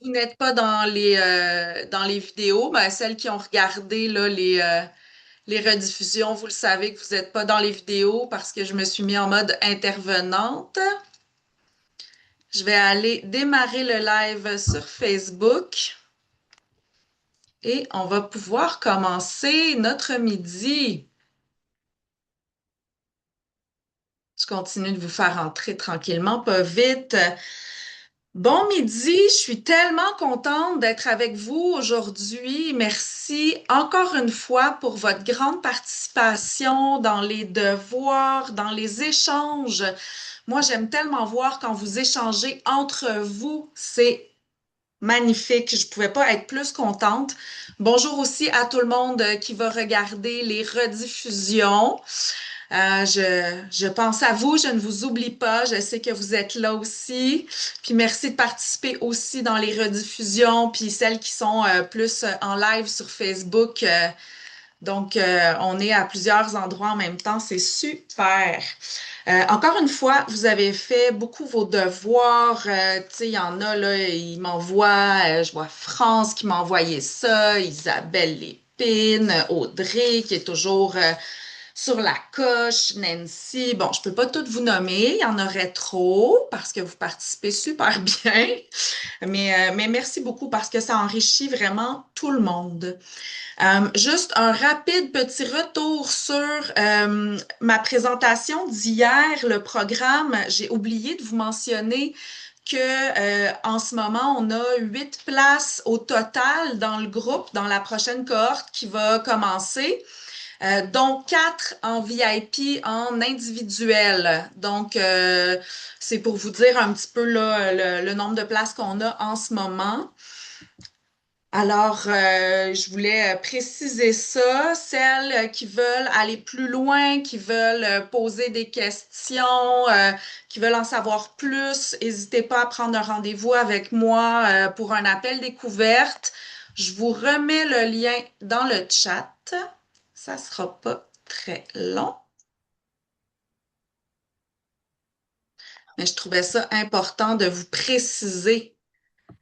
vous n'êtes pas dans les vidéos, ben, celles qui ont regardé là, les rediffusions, vous le savez que vous n'êtes pas dans les vidéos parce que je me suis mis en mode intervenante. Je vais aller démarrer le live sur Facebook et on va pouvoir commencer notre midi. Je continue de vous faire entrer tranquillement, pas vite. Bon midi, je suis tellement contente d'être avec vous aujourd'hui. Merci encore une fois pour votre grande participation dans les devoirs, dans les échanges. Moi, j'aime tellement voir quand vous échangez entre vous. C'est magnifique. Je ne pouvais pas être plus contente. Bonjour aussi à tout le monde qui va regarder les rediffusions. Je pense à vous, je ne vous oublie pas, je sais que vous êtes là aussi. Puis merci de participer aussi dans les rediffusions, puis celles qui sont plus en live sur Facebook. On est à plusieurs endroits en même temps, c'est super. Encore une fois, vous avez fait beaucoup vos devoirs. Tu sais, il y en a, là, ils m'envoient, je vois France qui m'a envoyé ça, Isabelle Lépine, Audrey qui est toujours sur la coche, Nancy. Bon, je peux pas toutes vous nommer, il y en aurait trop parce que vous participez super bien. Mais merci beaucoup parce que ça enrichit vraiment tout le monde. Juste un rapide petit retour sur ma présentation d'hier, le programme. J'ai oublié de vous mentionner que en ce moment, on a 8 places au total dans le groupe, dans la prochaine cohorte qui va commencer. Dont 4 en VIP en individuel. C'est pour vous dire un petit peu là, le nombre de places qu'on a en ce moment. Alors, je voulais préciser ça. Celles qui veulent aller plus loin, qui veulent poser des questions, qui veulent en savoir plus, n'hésitez pas à prendre un rendez-vous avec moi pour un appel découverte. Je vous remets le lien dans le chat. Ça sera pas très long, mais je trouvais ça important de vous préciser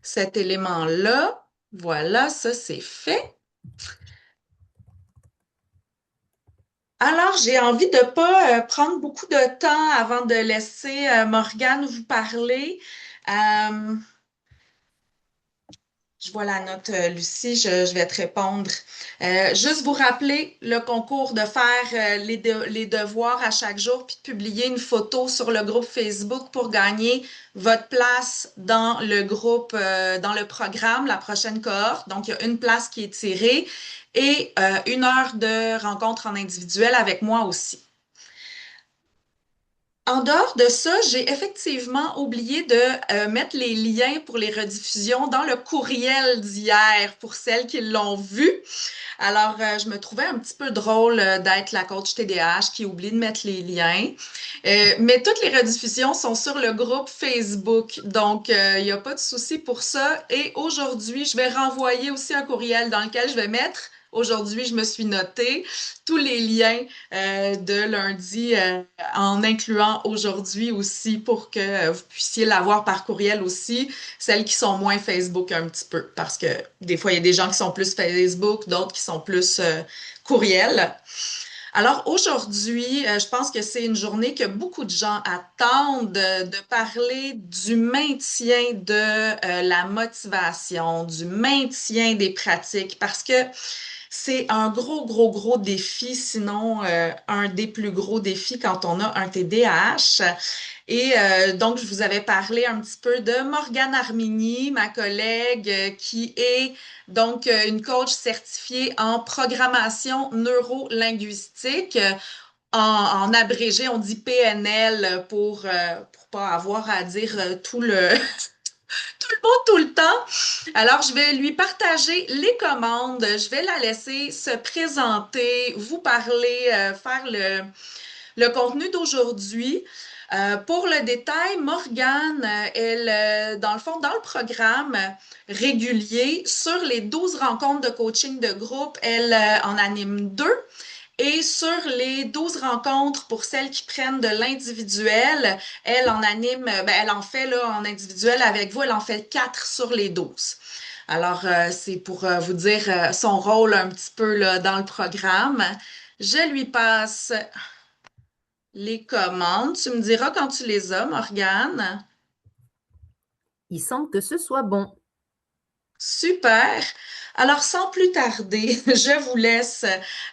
cet élément-là. Voilà, ça c'est fait. Alors, j'ai envie de ne pas prendre beaucoup de temps avant de laisser Morgane vous parler. Euh, Je vois la note, Lucie, je vais te répondre. Juste vous rappeler le concours de faire les devoirs à chaque jour, puis de publier une photo sur le groupe Facebook pour gagner votre place dans le groupe, dans le programme, la prochaine cohorte. Donc, il y a une place qui est tirée et 1 heure de rencontre en individuel avec moi aussi. En dehors de ça, j'ai effectivement oublié de mettre les liens pour les rediffusions dans le courriel d'hier pour celles qui l'ont vu. Alors, je me trouvais un petit peu drôle d'être la coach TDAH qui oublie de mettre les liens. Mais toutes les rediffusions sont sur le groupe Facebook, donc il n'y a pas de souci pour ça. Et aujourd'hui, je vais renvoyer aussi un courriel dans lequel je vais mettre. Aujourd'hui, je me suis noté tous les liens de lundi en incluant aujourd'hui aussi pour que vous puissiez l'avoir par courriel aussi, celles qui sont moins Facebook un petit peu, parce que des fois, il y a des gens qui sont plus Facebook, d'autres qui sont plus courriel. Alors aujourd'hui, je pense que c'est une journée que beaucoup de gens attendent de parler du maintien de la motivation, du maintien des pratiques, parce que c'est un gros, gros, gros défi, sinon un des plus gros défis quand on a un TDAH. Et donc, je vous avais parlé un petit peu de Morgane Armini, ma collègue, qui est donc une coach certifiée en programmation neuro-linguistique. En abrégé, on dit PNL pour pas avoir à dire tout le mot tout le temps. Alors, je vais lui partager les commandes. Je vais la laisser se présenter, vous parler, faire le contenu d'aujourd'hui. Pour le détail, Morgane, elle, dans le fond, dans le programme régulier, sur les 12 rencontres de coaching de groupe, elle en anime 2. Et sur les 12 rencontres, pour celles qui prennent de l'individuel, elle en anime, ben, elle en fait là, en individuel avec vous, elle en fait 4 sur les 12. Alors, c'est pour vous dire son rôle un petit peu là, dans le programme. Je lui passe les commandes. Tu me diras quand tu les as, Morgane. Il semble que ce soit bon. Super. Alors, sans plus tarder, je vous laisse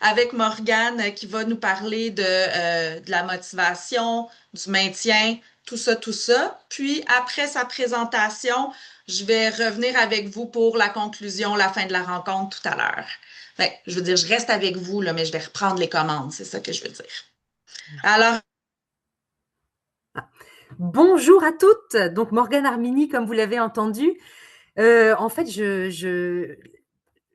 avec Morgane qui va nous parler de la motivation, du maintien, tout ça, tout ça. Puis, après sa présentation, je vais revenir avec vous pour la conclusion, la fin de la rencontre tout à l'heure. Fait je veux dire, je reste avec vous, là, mais je vais reprendre les commandes, c'est ça que je veux dire. Alors, Bonjour à toutes. Donc, Morgane Armini, comme vous l'avez entendu. En fait, je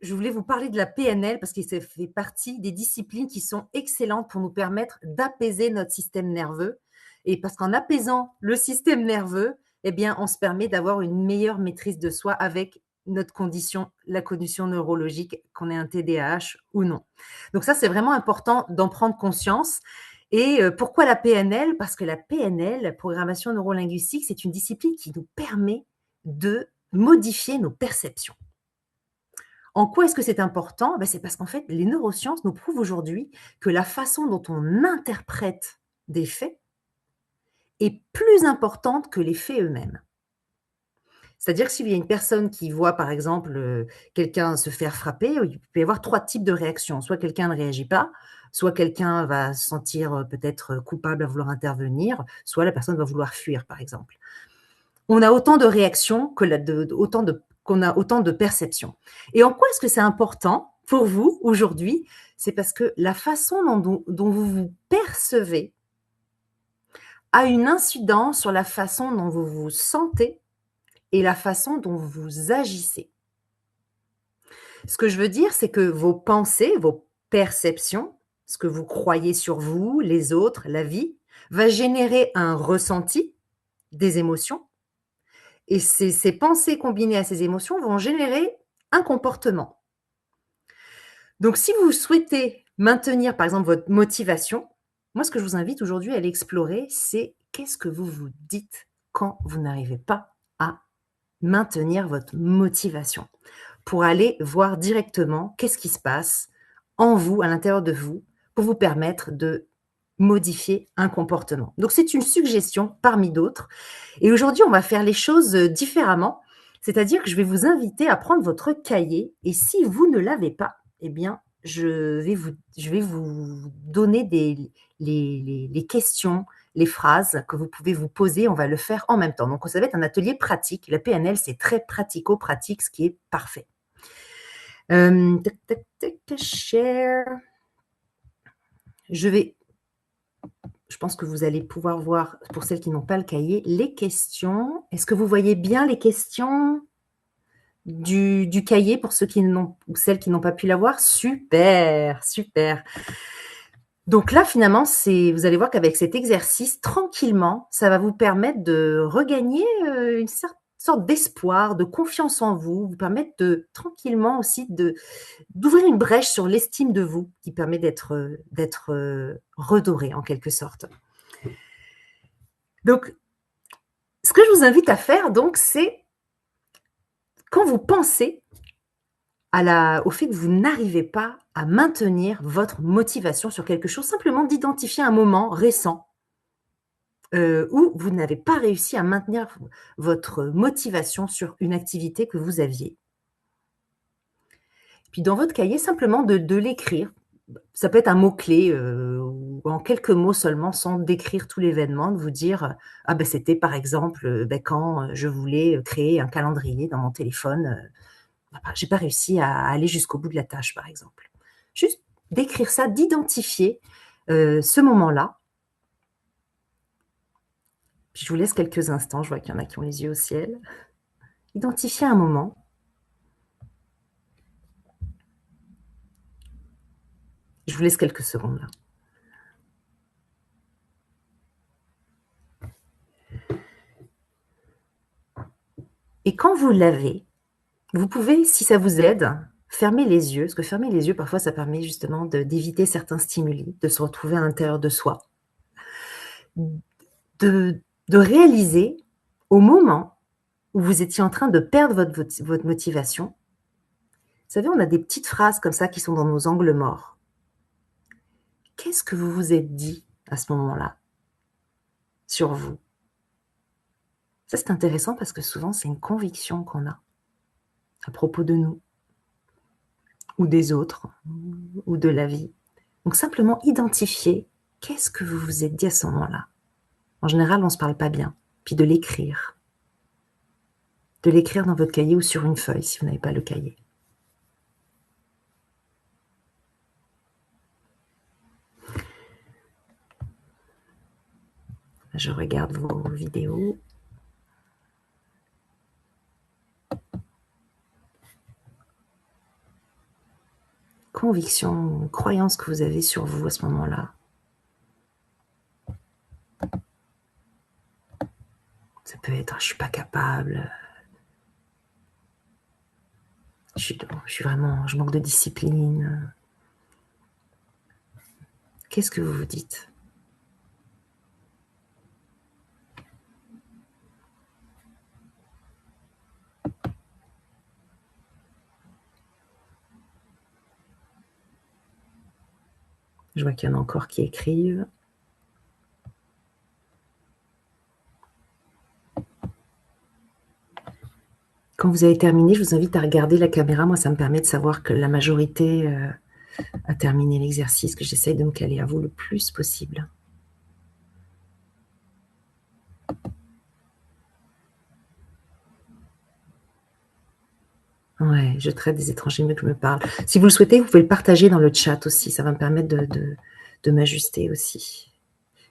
voulais vous parler de la PNL parce que ça fait partie des disciplines qui sont excellentes pour nous permettre d'apaiser notre système nerveux. Et parce qu'en apaisant le système nerveux, eh bien, on se permet d'avoir une meilleure maîtrise de soi avec notre condition, la condition neurologique, qu'on ait un TDAH ou non. Donc ça, c'est vraiment important d'en prendre conscience. Et pourquoi la PNL? Parce que la PNL, programmation neurolinguistique, c'est une discipline qui nous permet de modifier nos perceptions. En quoi est-ce que c'est important? C'est parce qu'en fait, les neurosciences nous prouvent aujourd'hui que la façon dont on interprète des faits est plus importante que les faits eux-mêmes. C'est-à-dire que s'il y a une personne qui voit, par exemple, quelqu'un se faire frapper, il peut y avoir 3 types de réactions. Soit quelqu'un ne réagit pas, soit quelqu'un va se sentir, peut-être, coupable à vouloir intervenir, soit la personne va vouloir fuir, par exemple. On a autant de réactions que qu'on a autant de perceptions. Et en quoi est-ce que c'est important pour vous aujourd'hui? C'est parce que la façon dont vous vous percevez a une incidence sur la façon dont vous vous sentez et la façon dont vous agissez. Ce que je veux dire, c'est que vos pensées, vos perceptions, ce que vous croyez sur vous, les autres, la vie, va générer un ressenti, des émotions. Et ces pensées combinées à ces émotions vont générer un comportement. Donc, si vous souhaitez maintenir, par exemple, votre motivation, moi, ce que je vous invite aujourd'hui à l'explorer, c'est qu'est-ce que vous vous dites quand vous n'arrivez pas à maintenir votre motivation, pour aller voir directement qu'est-ce qui se passe en vous, à l'intérieur de vous, pour vous permettre de modifier un comportement. Donc, c'est une suggestion parmi d'autres. Et aujourd'hui, on va faire les choses différemment. C'est-à-dire que je vais vous inviter à prendre votre cahier et si vous ne l'avez pas, eh bien, je vais vous donner les questions, les phrases que vous pouvez vous poser. On va le faire en même temps. Donc, ça va être un atelier pratique. La PNL, c'est très pratico-pratique, ce qui est parfait. Tac, tac, tac, share. Je pense que vous allez pouvoir voir, pour celles qui n'ont pas le cahier, les questions. Est-ce que vous voyez bien les questions du cahier pour ceux qui n'ont, ou celles qui n'ont pas pu l'avoir? Super, super. Donc là, finalement, vous allez voir qu'avec cet exercice, tranquillement, ça va vous permettre de regagner une sorte d'espoir, de confiance en vous, vous permettre de tranquillement aussi d'ouvrir une brèche sur l'estime de vous qui permet d'être redoré en quelque sorte. Donc, ce que je vous invite à faire, donc, c'est quand vous pensez au fait que vous n'arrivez pas à maintenir votre motivation sur quelque chose, simplement d'identifier un moment récent où vous n'avez pas réussi à maintenir votre motivation sur une activité que vous aviez. Puis dans votre cahier, simplement de l'écrire. Ça peut être un mot-clé ou en quelques mots seulement, sans décrire tout l'événement, de vous dire ah ben c'était par exemple quand je voulais créer un calendrier dans mon téléphone, j'ai pas réussi à aller jusqu'au bout de la tâche, par exemple. Juste d'écrire ça, d'identifier ce moment-là. Puis je vous laisse quelques instants, je vois qu'il y en a qui ont les yeux au ciel. Identifiez un moment. Je vous laisse quelques secondes là. Et quand vous l'avez, vous pouvez, si ça vous aide, fermer les yeux, parce que fermer les yeux, parfois, ça permet justement d'éviter certains stimuli, de se retrouver à l'intérieur de soi. De réaliser au moment où vous étiez en train de perdre votre motivation. Vous savez, on a des petites phrases comme ça qui sont dans nos angles morts. Qu'est-ce que vous vous êtes dit à ce moment-là sur vous? Ça, c'est intéressant parce que souvent, c'est une conviction qu'on a à propos de nous ou des autres ou de la vie. Donc, simplement identifier qu'est-ce que vous vous êtes dit à ce moment-là. En général, on ne se parle pas bien. Puis de l'écrire. De l'écrire dans votre cahier ou sur une feuille si vous n'avez pas le cahier. Je regarde vos vidéos. Conviction, croyance que vous avez sur vous à ce moment-là. Ça peut être, je suis pas capable. Je manque de discipline. Qu'est-ce que vous vous dites? Je vois qu'il y en a encore qui écrivent. Quand vous avez terminé, je vous invite à regarder la caméra. Moi, ça me permet de savoir que la majorité a terminé l'exercice, que j'essaye de me caler à vous le plus possible. Ouais, je traite des étrangers mieux que je me parle. Si vous le souhaitez, vous pouvez le partager dans le chat aussi. Ça va me permettre de m'ajuster aussi.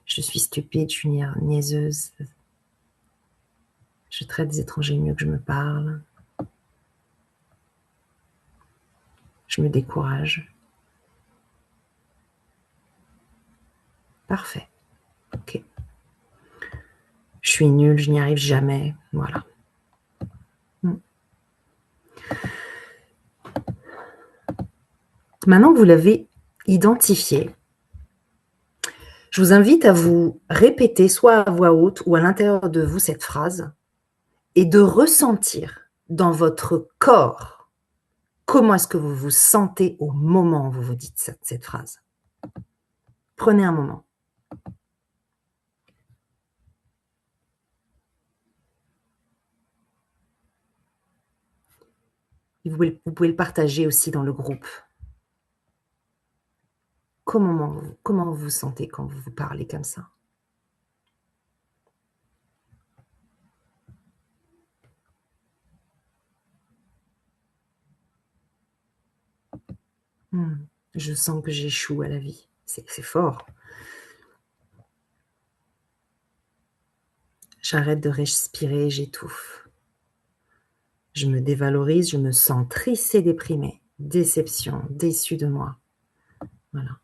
Je suis stupide, je suis niaiseuse. Je traite des étrangers mieux que je me parle. Je me décourage. Parfait. Ok. Je suis nulle, je n'y arrive jamais. Voilà. Maintenant que vous l'avez identifié, je vous invite à vous répéter soit à voix haute ou à l'intérieur de vous cette phrase et de ressentir dans votre corps comment est-ce que vous vous sentez au moment où vous vous dites cette phrase. Prenez un moment. Vous pouvez le partager aussi dans le groupe. Comment vous vous sentez quand vous vous parlez comme ça? Je sens que j'échoue à la vie. C'est fort. J'arrête de respirer, j'étouffe. Je me dévalorise, je me sens triste et déprimée. Déception, déçue de moi. Voilà.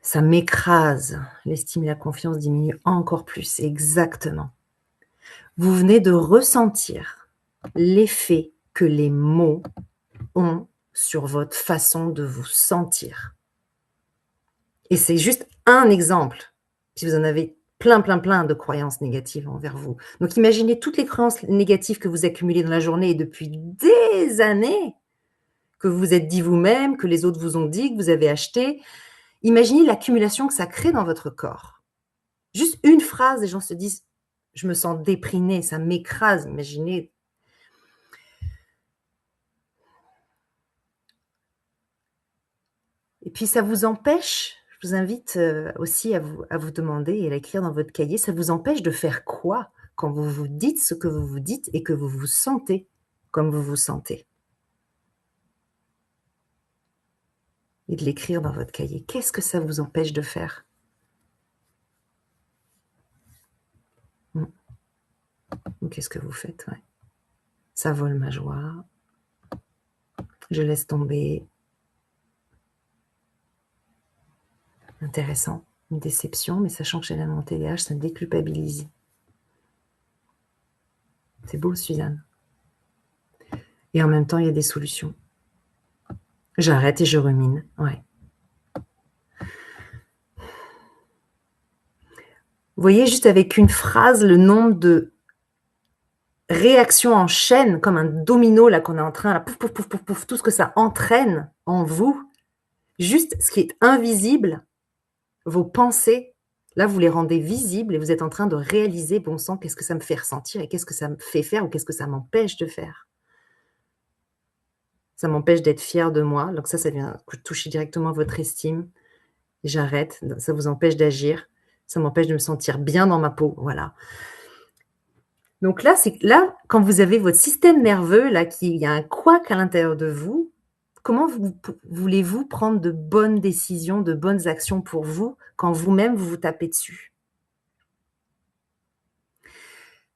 Ça m'écrase. L'estime et la confiance diminuent encore plus. Exactement. Vous venez de ressentir l'effet que les mots ont sur votre façon de vous sentir. Et c'est juste un exemple. Si vous en avez plein de croyances négatives envers vous. Donc imaginez toutes les croyances négatives que vous accumulez dans la journée et depuis des années, que vous vous êtes dit vous-même, que les autres vous ont dit, que vous avez acheté. Imaginez l'accumulation que ça crée dans votre corps. Juste une phrase, les gens se disent « je me sens déprimée, ça m'écrase ». Imaginez. Et puis ça vous empêche, je vous invite aussi à vous demander et à l'écrire dans votre cahier, ça vous empêche de faire quoi quand vous vous dites ce que vous vous dites et que vous vous sentez comme vous vous sentez? Et de l'écrire dans votre cahier. Qu'est-ce que ça vous empêche de faire? Ou qu'est-ce que vous faites? Ouais. Ça vole ma joie. Je laisse tomber. Intéressant. Une déception, mais sachant que j'ai la montée des TDAH, ça me déculpabilise. C'est beau, Suzanne. Et en même temps, il y a des solutions. J'arrête et je rumine. Ouais. Vous voyez, juste avec une phrase, le nombre de réactions en chaîne, comme un domino là qu'on est en train, là, pouf, pouf, pouf, pouf, pouf, tout ce que ça entraîne en vous, juste ce qui est invisible, vos pensées, là, vous les rendez visibles et vous êtes en train de réaliser, bon sang, qu'est-ce que ça me fait ressentir et qu'est-ce que ça me fait faire ou qu'est-ce que ça m'empêche de faire. Ça m'empêche d'être fière de moi, donc ça vient toucher directement votre estime. J'arrête, ça vous empêche d'agir, ça m'empêche de me sentir bien dans ma peau, voilà. Donc là, quand vous avez votre système nerveux, là, il y a un couac à l'intérieur de vous, comment voulez-vous prendre de bonnes décisions, de bonnes actions pour vous, quand vous-même, vous vous tapez dessus?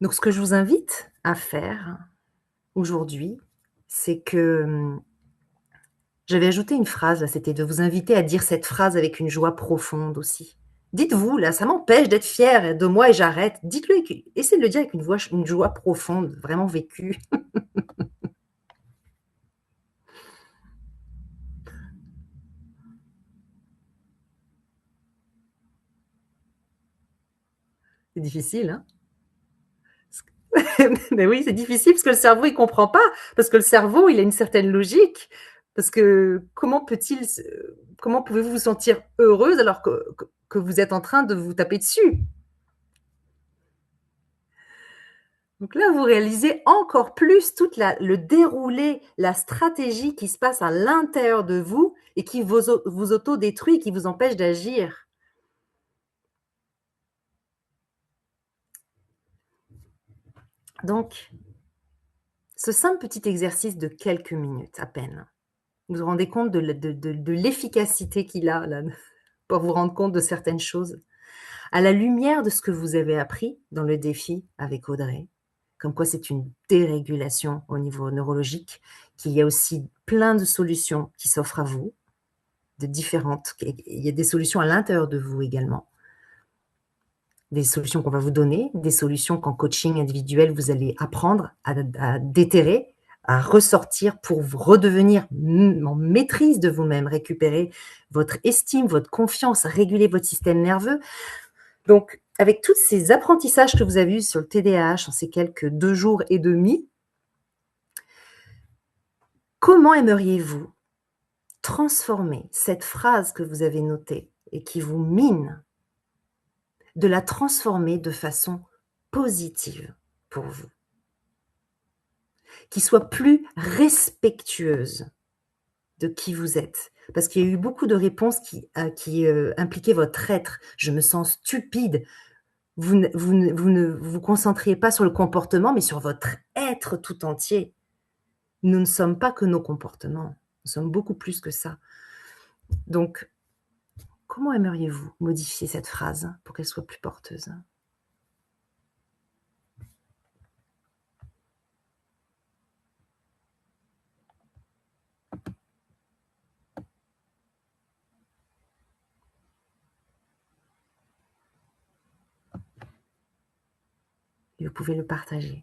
Donc ce que je vous invite à faire aujourd'hui, c'est que, j'avais ajouté une phrase là, c'était de vous inviter à dire cette phrase avec une joie profonde aussi. Dites-vous là: «Ça m'empêche d'être fière de moi et j'arrête». Dites-le essayez de le dire avec une joie profonde, vraiment vécue. C'est difficile, hein? Mais oui, c'est difficile parce que le cerveau, il comprend pas. Parce que le cerveau, il a une certaine logique. Parce que comment pouvez-vous vous sentir heureuse alors que vous êtes en train de vous taper dessus? Donc là, vous réalisez encore plus le déroulé, la stratégie qui se passe à l'intérieur de vous et qui vous autodétruit, qui vous empêche d'agir. Donc, ce simple petit exercice de quelques minutes à peine, vous vous rendez compte de l'efficacité qu'il a là, pour vous rendre compte de certaines choses. À la lumière de ce que vous avez appris dans le défi avec Audrey, comme quoi c'est une dérégulation au niveau neurologique, qu'il y a aussi plein de solutions qui s'offrent à vous, de différentes. Il y a des solutions à l'intérieur de vous également. Des solutions qu'on va vous donner, des solutions qu'en coaching individuel, vous allez apprendre à déterrer, à ressortir pour vous redevenir en maîtrise de vous-même, récupérer votre estime, votre confiance, réguler votre système nerveux. Donc, avec tous ces apprentissages que vous avez eus sur le TDAH en ces quelques 2 jours et demi, comment aimeriez-vous transformer cette phrase que vous avez notée et qui vous mine, de la transformer de façon positive pour vous? Qui soit plus respectueuse de qui vous êtes. Parce qu'il y a eu beaucoup de réponses qui impliquaient votre être. Je me sens stupide. Vous ne vous concentriez pas sur le comportement, mais sur votre être tout entier. Nous ne sommes pas que nos comportements. Nous sommes beaucoup plus que ça. Donc, comment aimeriez-vous modifier cette phrase pour qu'elle soit plus porteuse? Et vous pouvez le partager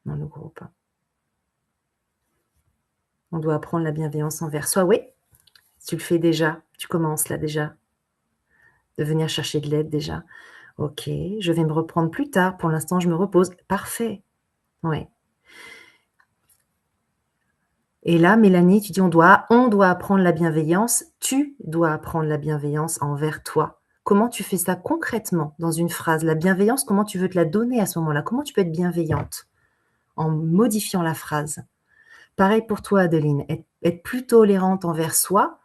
dans le groupe. On doit apprendre la bienveillance envers soi. Oui, tu le fais déjà, tu commences là déjà, de venir chercher de l'aide déjà. OK, je vais me reprendre plus tard, pour l'instant je me repose. Parfait, ouais. Et là, Mélanie, tu dis on doit apprendre la bienveillance. Tu dois apprendre la bienveillance envers toi. Comment tu fais ça concrètement dans une phrase? La bienveillance, comment tu veux te la donner à ce moment-là? Comment tu peux être bienveillante en modifiant la phrase? Pareil pour toi, Adeline, être plus tolérante envers soi.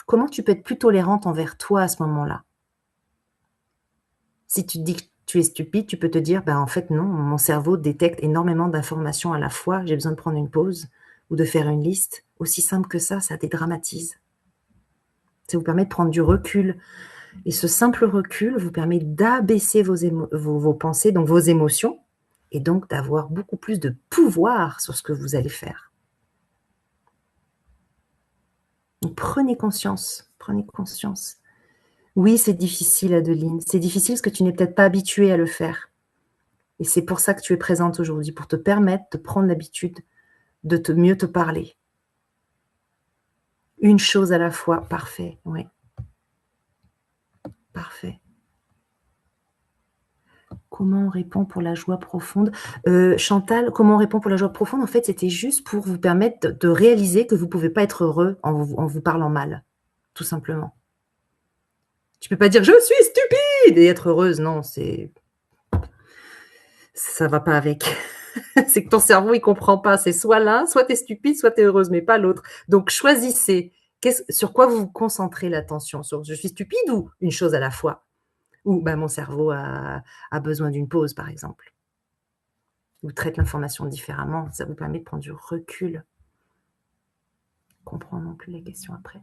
Comment tu peux être plus tolérante envers toi à ce moment-là? Si tu te dis que tu es stupide, tu peux te dire: «Ben, en fait, non, mon cerveau détecte énormément d'informations à la fois, j'ai besoin de prendre une pause ou de faire une liste». Aussi simple que ça dédramatise. Ça vous permet de prendre du recul et ce simple recul vous permet d'abaisser vos pensées, donc vos émotions et donc d'avoir beaucoup plus de pouvoir sur ce que vous allez faire. Donc prenez conscience, prenez conscience. Oui, c'est difficile, Adeline, c'est difficile parce que tu n'es peut-être pas habituée à le faire et c'est pour ça que tu es présente aujourd'hui, pour te permettre de prendre l'habitude de mieux te parler. Une chose à la fois, parfait, oui. Parfait. Comment on répond pour la joie profonde? Chantal, comment on répond pour la joie profonde? En fait, c'était juste pour vous permettre de réaliser que vous pouvez pas être heureux en vous parlant mal, tout simplement. Tu peux pas dire: «Je suis stupide» et être heureuse, non, ça va pas avec. C'est que ton cerveau, il comprend pas. C'est soit l'un, soit tu es stupide, soit tu es heureuse, mais pas l'autre. Donc choisissez. Sur quoi vous vous concentrez l'attention? Sur je suis stupide ou une chose à la fois? Ou bah, mon cerveau a besoin d'une pause, par exemple. Ou traite l'information différemment. Ça vous permet de prendre du recul. Comprends non plus la question après.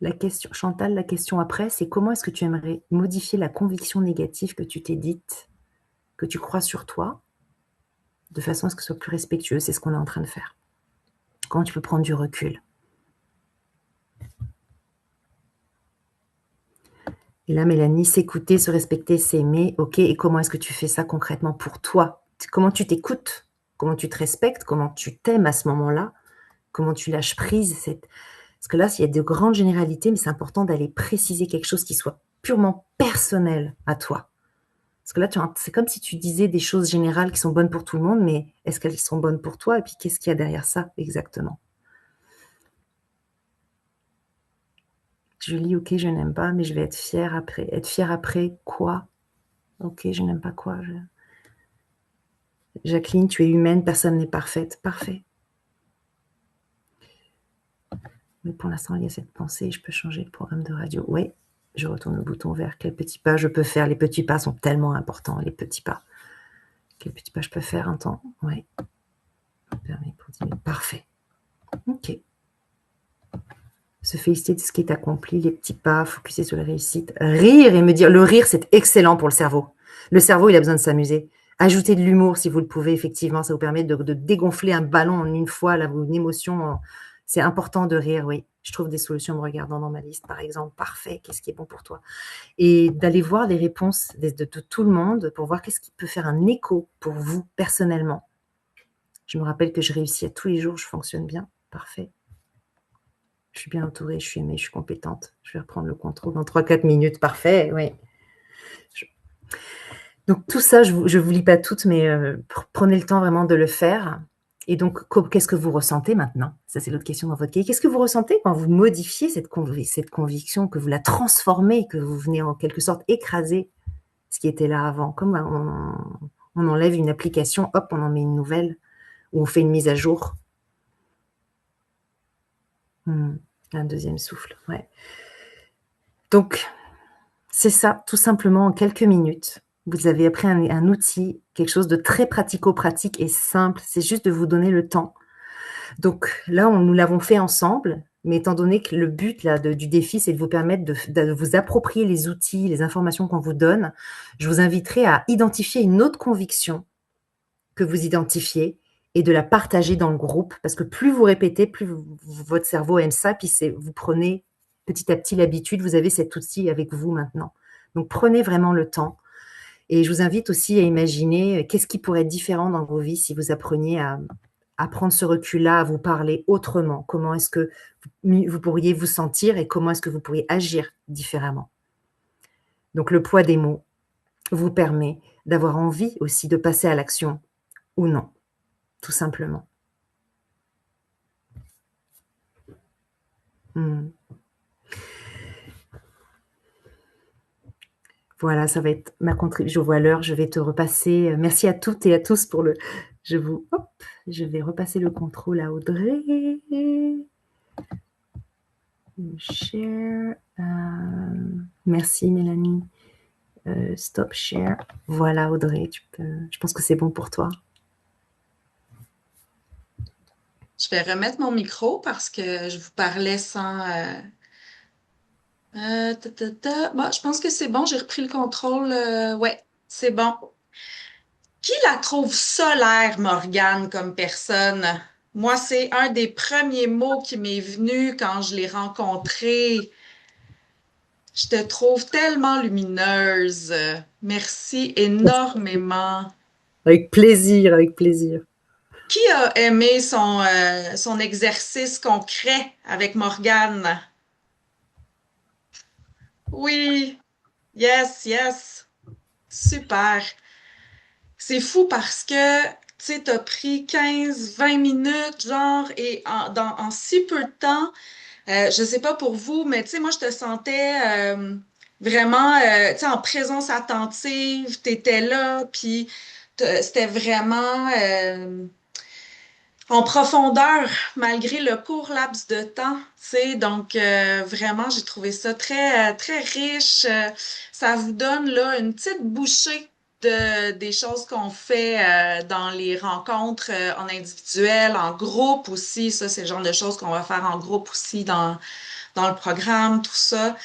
La question, Chantal, la question après, c'est comment est-ce que tu aimerais modifier la conviction négative que tu t'es dite, que tu crois sur toi, de façon à ce que ce soit plus respectueux. C'est ce qu'on est en train de faire. Comment tu peux prendre du recul. Et là, Mélanie, s'écouter, se respecter, s'aimer, ok. Et comment est-ce que tu fais ça concrètement pour toi? Comment tu t'écoutes? Comment tu te respectes? Comment tu t'aimes à ce moment-là? Comment tu lâches prise? Parce que là, il y a de grandes généralités, mais c'est important d'aller préciser quelque chose qui soit purement personnel à toi. Parce que là, c'est comme si tu disais des choses générales qui sont bonnes pour tout le monde, mais est-ce qu'elles sont bonnes pour toi? Et puis, qu'est-ce qu'il y a derrière ça exactement? Julie, ok, je n'aime pas, mais je vais être fière après. Être fière après quoi? Ok, je n'aime pas quoi. Jacqueline, tu es humaine, personne n'est parfaite. Parfait. Mais pour l'instant, il y a cette pensée, je peux changer le programme de radio. Oui, je retourne le bouton vert. Quels petits pas je peux faire? Les petits pas sont tellement importants, les petits pas. Quels petits pas je peux faire un temps? Oui. Permis pour 10 minutes. Parfait. Ok. Se féliciter de ce qui est accompli, les petits pas, focuser sur la réussite. Rire et me dire, le rire, c'est excellent pour le cerveau. Le cerveau, il a besoin de s'amuser. Ajoutez de l'humour si vous le pouvez, effectivement. Ça vous permet de dégonfler un ballon en une fois, là, une émotion. C'est important de rire, oui. Je trouve des solutions en me regardant dans ma liste, par exemple. Parfait, qu'est-ce qui est bon pour toi? Et d'aller voir les réponses de tout le monde pour voir qu'est-ce qui peut faire un écho pour vous, personnellement. Je me rappelle que je réussis à tous les jours, je fonctionne bien. Parfait. Je suis bien entourée, je suis aimée, je suis compétente. Je vais reprendre le contrôle dans 3-4 minutes. Parfait, oui. Donc tout ça, je ne vous lis pas toutes, mais prenez le temps vraiment de le faire. Et donc, qu'est-ce que vous ressentez maintenant? Ça, c'est l'autre question dans votre cahier. Qu'est-ce que vous ressentez quand vous modifiez cette conviction, que vous la transformez, que vous venez en quelque sorte écraser ce qui était là avant? Comme on enlève une application, hop, on en met une nouvelle, ou on fait une mise à jour. Un deuxième souffle, ouais. Donc, c'est ça, tout simplement en quelques minutes. Vous avez appris un outil, quelque chose de très pratico-pratique et simple. C'est juste de vous donner le temps. Donc là, nous l'avons fait ensemble, mais étant donné que le but là, du défi, c'est de vous permettre de vous approprier les outils, les informations qu'on vous donne, je vous inviterai à identifier une autre conviction que vous identifiez et de la partager dans le groupe, parce que plus vous répétez, plus votre cerveau aime ça, puis vous prenez petit à petit l'habitude, vous avez cet outil avec vous maintenant. Donc prenez vraiment le temps. Et je vous invite aussi à imaginer qu'est-ce qui pourrait être différent dans vos vies si vous appreniez à prendre ce recul-là, à vous parler autrement. Comment est-ce que vous pourriez vous sentir et comment est-ce que vous pourriez agir différemment. Donc le poids des mots vous permet d'avoir envie aussi de passer à l'action ou non, tout simplement. Voilà, ça va être ma contribution. Je vois l'heure, je vais te repasser. Merci à toutes et à tous pour le. Je vais repasser le contrôle à Audrey. Share. Merci Mélanie. Stop share. Voilà Audrey, je pense que c'est bon pour toi. Je vais remettre mon micro parce que je vous parlais sans. Bon, je pense que c'est bon, j'ai repris le contrôle. Ouais, c'est bon. Qui la trouve solaire, Morgane, comme personne? Moi, c'est un des premiers mots qui m'est venu quand je l'ai rencontrée. Je te trouve tellement lumineuse. Merci énormément. Avec plaisir, avec plaisir. Qui a aimé son exercice concret avec Morgane? Oui, yes, yes, super. C'est fou parce que, tu sais, t'as pris 15, 20 minutes, genre, et en si peu de temps, je sais pas pour vous, mais tu sais, moi, je te sentais vraiment, tu sais, en présence attentive, t'étais là, puis c'était vraiment en profondeur, malgré le court laps de temps, tu sais. Donc, vraiment, j'ai trouvé ça très riche. Ça vous donne là une petite bouchée des choses qu'on fait dans les rencontres en individuel, en groupe aussi. Ça, c'est le genre de choses qu'on va faire en groupe aussi dans le programme, tout ça.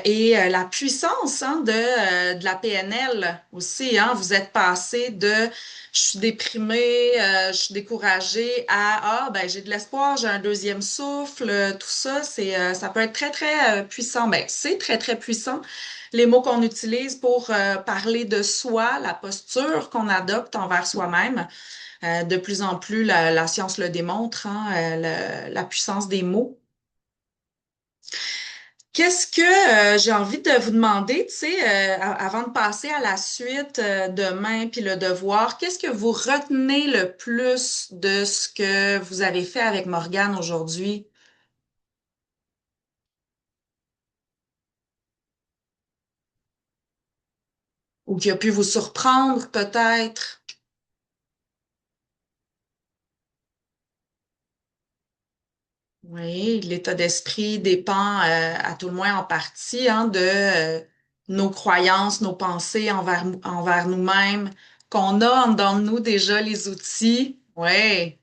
Et la puissance hein, de la PNL aussi. Hein, vous êtes passé de je suis déprimée, je suis découragée à ben j'ai de l'espoir, j'ai un deuxième souffle, tout ça, ça peut être très puissant. Ben, c'est très puissant. Les mots qu'on utilise pour parler de soi, la posture qu'on adopte envers soi-même. De plus en plus, la science le démontre, hein, la puissance des mots. Qu'est-ce que j'ai envie de vous demander, tu sais, avant de passer à la suite demain puis le devoir, qu'est-ce que vous retenez le plus de ce que vous avez fait avec Morgane aujourd'hui ou qui a pu vous surprendre peut-être? Oui, l'état d'esprit dépend à tout le moins en partie hein, de nos croyances, nos pensées envers nous-mêmes, qu'on a en dedans de nous déjà les outils. Oui.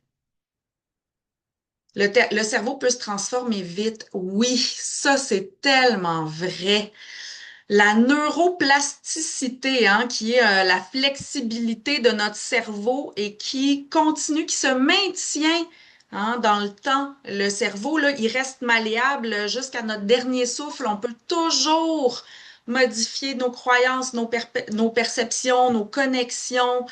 Le cerveau peut se transformer vite. Oui, ça, c'est tellement vrai. La neuroplasticité, hein, qui est la flexibilité de notre cerveau et qui continue, qui se maintient hein, dans le temps. Le cerveau, là, il reste malléable jusqu'à notre dernier souffle. On peut toujours modifier nos croyances, nos perceptions, nos connexions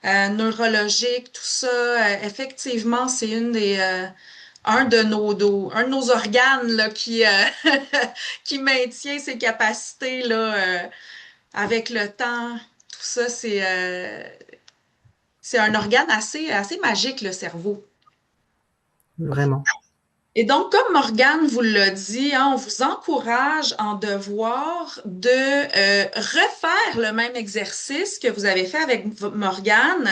neurologiques, tout ça. Effectivement, c'est un de nos organes là, qui maintient ses capacités là, avec le temps. Tout ça, c'est un organe assez magique, le cerveau. Vraiment. Et donc, comme Morgane vous l'a dit, hein, on vous encourage en devoir de refaire le même exercice que vous avez fait avec Morgane,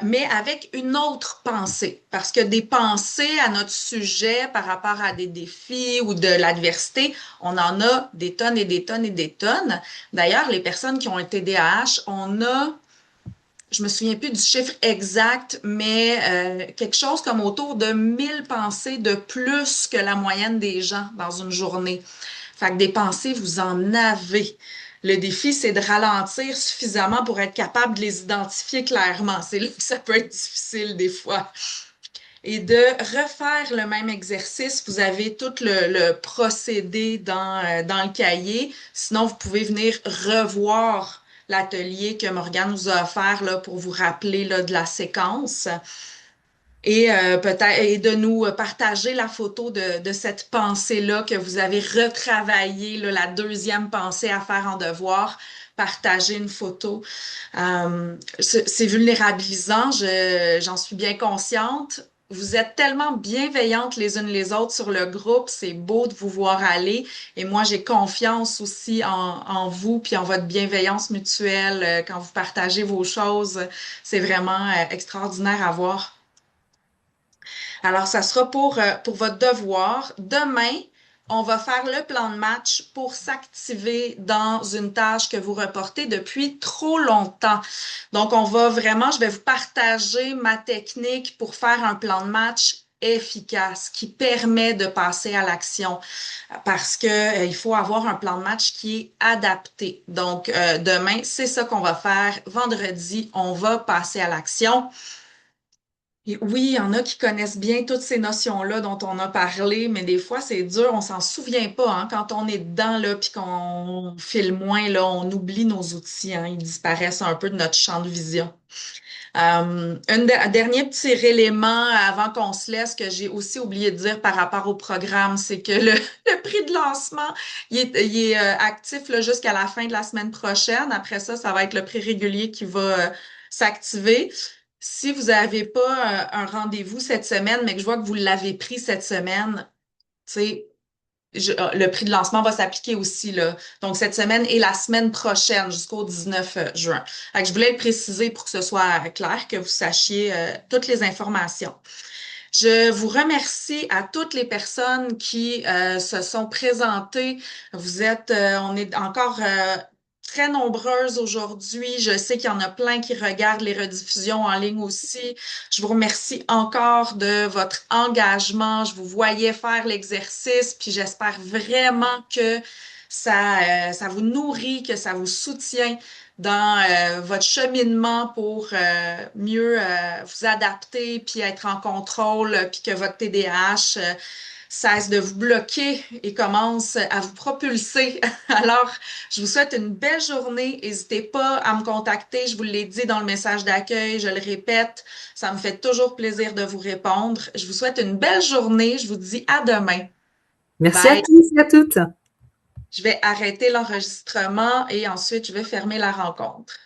mais avec une autre pensée. Parce que des pensées à notre sujet par rapport à des défis ou de l'adversité, on en a des tonnes et des tonnes et des tonnes. D'ailleurs, les personnes qui ont un TDAH, on a je me souviens plus du chiffre exact, mais quelque chose comme autour de 1 000 pensées de plus que la moyenne des gens dans une journée. Fait que des pensées, vous en avez. Le défi, c'est de ralentir suffisamment pour être capable de les identifier clairement. C'est là que ça peut être difficile des fois. Et de refaire le même exercice, vous avez tout le procédé dans le cahier. Sinon, vous pouvez venir revoir l'atelier que Morgane nous a offert là, pour vous rappeler là, de la séquence et peut-être et de nous partager la photo de cette pensée-là que vous avez retravaillée, là, la deuxième pensée à faire en devoir. Partager une photo. C'est vulnérabilisant, j'en suis bien consciente. Vous êtes tellement bienveillantes les unes les autres sur le groupe, c'est beau de vous voir aller. Et moi, j'ai confiance aussi en vous puis en votre bienveillance mutuelle quand vous partagez vos choses. C'est vraiment extraordinaire à voir. Alors, ça sera pour votre devoir. Demain, on va faire le plan de match pour s'activer dans une tâche que vous reportez depuis trop longtemps. Donc, je vais vous partager ma technique pour faire un plan de match efficace qui permet de passer à l'action parce que il faut avoir un plan de match qui est adapté. Donc, demain, c'est ça qu'on va faire. Vendredi, on va passer à l'action. Et oui, il y en a qui connaissent bien toutes ces notions-là dont on a parlé, mais des fois, c'est dur, on s'en souvient pas, hein, quand on est dedans, là, puis qu'on file moins, là, on oublie nos outils, hein, ils disparaissent un peu de notre champ de vision. Un dernier petit élément avant qu'on se laisse que j'ai aussi oublié de dire par rapport au programme, c'est que le prix de lancement, il est actif là, jusqu'à la fin de la semaine prochaine. Après ça, ça va être le prix régulier qui va s'activer. Si vous n'avez pas un rendez-vous cette semaine, mais que je vois que vous l'avez pris cette semaine, tu sais, le prix de lancement va s'appliquer aussi, là. Donc, cette semaine et la semaine prochaine jusqu'au 19 juin. Fait que je voulais le préciser pour que ce soit clair, que vous sachiez toutes les informations. Je vous remercie à toutes les personnes qui se sont présentées. On est encore très nombreuses aujourd'hui. Je sais qu'il y en a plein qui regardent les rediffusions en ligne aussi. Je vous remercie encore de votre engagement. Je vous voyais faire l'exercice, puis j'espère vraiment que ça vous nourrit, que ça vous soutient dans votre cheminement pour mieux vous adapter, puis être en contrôle, puis que votre TDAH cesse de vous bloquer et commence à vous propulser. Alors, je vous souhaite une belle journée. N'hésitez pas à me contacter. Je vous l'ai dit dans le message d'accueil, je le répète, ça me fait toujours plaisir de vous répondre. Je vous souhaite une belle journée. Je vous dis à demain. Merci à Bye. tous et à toutes. Je vais arrêter l'enregistrement et ensuite je vais fermer la rencontre.